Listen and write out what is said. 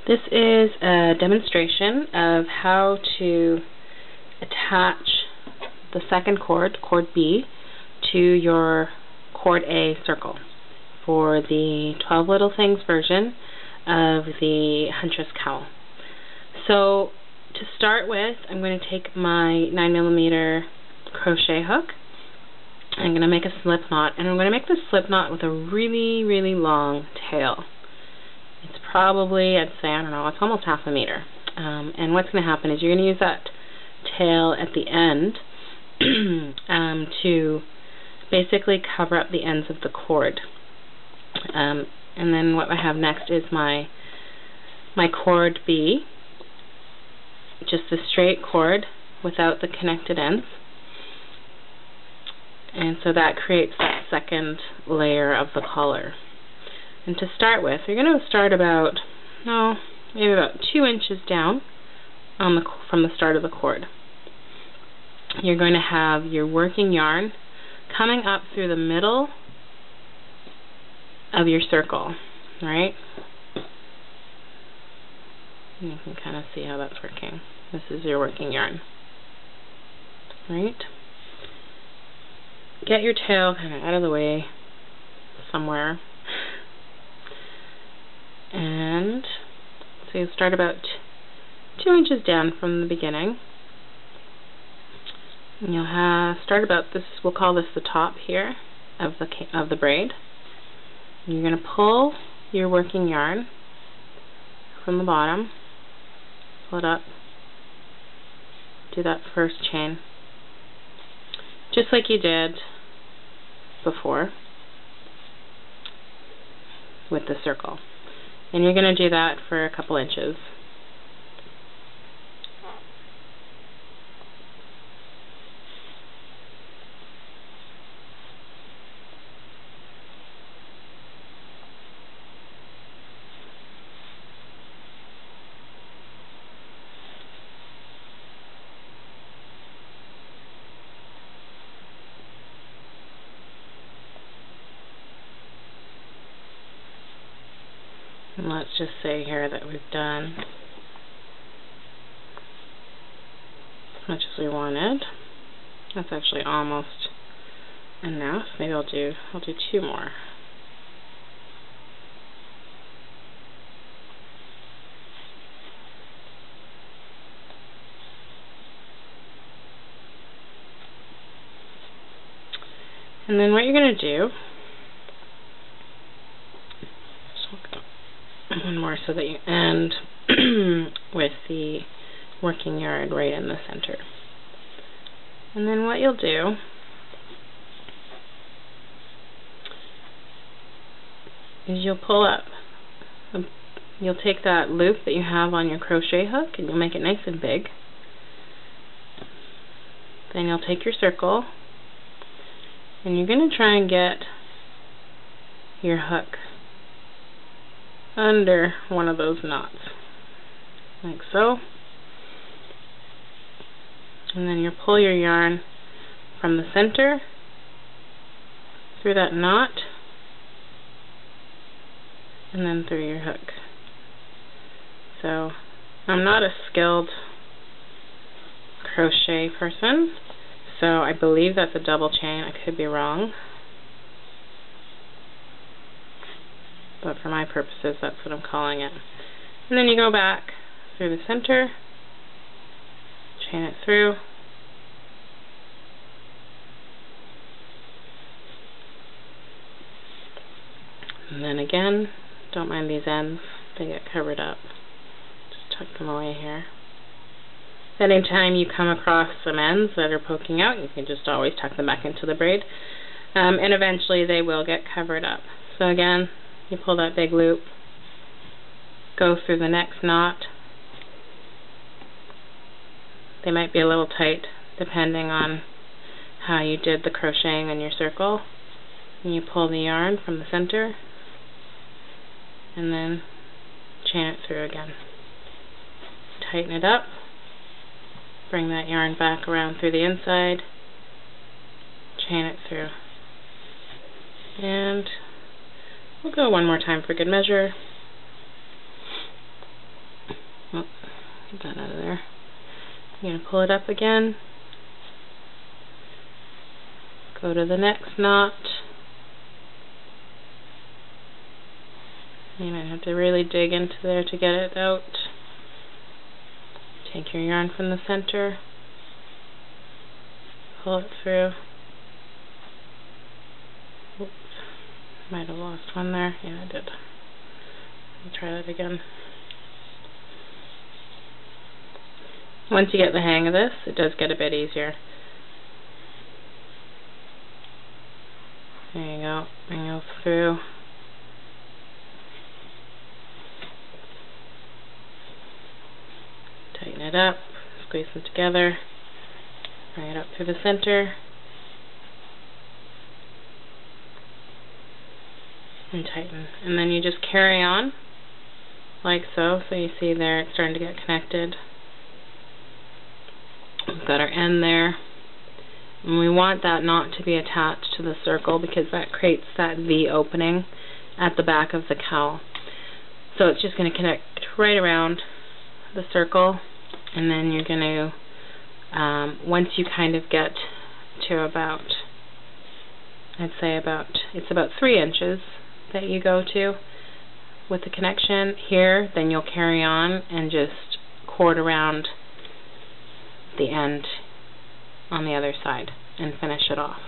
This is a demonstration of how to attach the second chord, chord B, to your chord A circle for the 12 Little Things version of the Huntress Cowl. So to start with, I'm going to take my 9mm crochet hook. I'm going to make a slip knot, and I'm going to make this slip knot with a really, really long tail. It's probably, I'd say, I don't know, it's almost half a meter. And what's going to happen is you're going to use that tail at the end to basically cover up the ends of the cord. And then what I have next is my chord B, just a straight cord without the connected ends. And so that creates that second layer of the collar. And to start with, you're going to start about, maybe about 2 inches down from the start of the cord. You're going to have your working yarn coming up through the middle of your circle, right? And you can kind of see how that's working. This is your working yarn, right? Get your tail kind of out of the way somewhere. And so you start about 2 inches down from the beginning. And you'll start about this, we'll call this the top here of the braid. And you're going to pull your working yarn from the bottom, pull it up, do that first chain, just like you did before with the circle. And you're going to do that for a couple inches. And let's just say here that we've done as much as we wanted. That's actually almost enough. Maybe I'll do 2 more. And then what you're going to do, one more so that you end with the working yarn right in the center. And then what you'll do is you'll pull up, you'll take that loop that you have on your crochet hook and you'll make it nice and big. Then you'll take your circle and you're going to try and get your hook under one of those knots, like so. And then you pull your yarn from the center through that knot and then through your hook. So I'm not a skilled crochet person, so I believe that's a double chain. I could be wrong, but for my purposes that's what I'm calling it. And then you go back through the center, chain it through, and then again, don't mind these ends, they get covered up. Just tuck them away here. Anytime you come across some ends that are poking out, you can just always tuck them back into the braid, and eventually they will get covered up. So again, you pull that big loop, go through the next knot. They might be a little tight depending on how you did the crocheting in your circle. And you pull the yarn from the center and then chain it through again. Tighten it up, bring that yarn back around through the inside, chain it through, and we'll go one more time for good measure. Get that out of there. You're going to pull it up again. Go to the next knot. You might have to really dig into there to get it out. Take your yarn from the center. Pull it through. Oops. Might have lost one there. Yeah, I did. I'll try that again. Once you get the hang of this, it does get a bit easier. There you go. And go through. Tighten it up. Squeeze them together. Bring it up through the center. And tighten. And then you just carry on like so. So you see there it's starting to get connected. We've got our end there. And we want that knot to be attached to the circle because that creates that V opening at the back of the cowl. So it's just going to connect right around the circle, and then you're going to, once you kind of get to about, I'd say it's about 3 inches that you go to with the connection here, then you'll carry on and just cord around the end on the other side and finish it off.